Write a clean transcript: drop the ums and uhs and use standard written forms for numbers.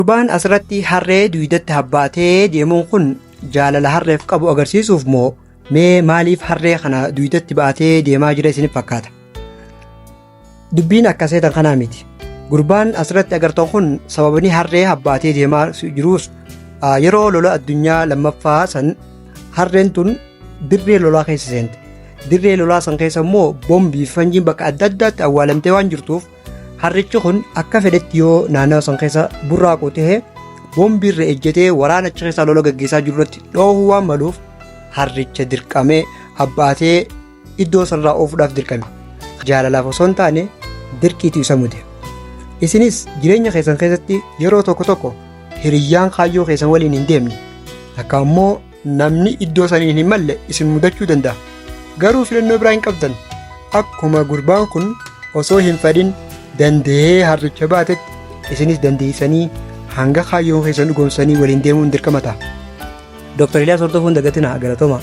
Gurbaan asirratti harree duwidatti habbaatee deemuun kun jaalala harreef qabu agarsiisuuf moo mee maaliif harree kana duwidatti baatee deemaa jira isiniif fakkaata? Dubbiin akkaseetan kanaa miti. Gurbaan asirratti agartan kun sababni harree habbaatee deemaa jiruus yeroo lola addunyaa lammaffaa san harreen tun dirree lolaa keessa seente. Dirree lolaa san keessa immoo boombii fi fanjiin bakka adda addaatti awwaalamtee waan jirtuuf harrichi kun akka fedhetti yoo naannawa san keessa burraaqu ta'e boombii irra ejjetee waraana achi keessaa lola gaggeessaa jirurratti dhoohuu waan maluuf harricha dirqamee habbaatee iddoo sanarraa oofuudhaaf dirqame. Jaalalaaf osoo hin taane dirqiitu isa mude. Isinis jireenya keessan keessatti yeroo tokko tokko hiriyyaan kaayyoo keessan waliin hin deemne takka immoo namni iddoo saniin hin malle isin mudachuu danda'a. Garuu filannoo biraa hin qabdan. Akkuma gurbaan kun osoo hin fedhin danda'ee harricha baatetti isinis dandeessanii hanga kaayyoo keessan dhugoomsanii waliin deemuun dirqama ta'a. Dr. Eliyaas Hordofuun dagatinaa galatoomaa.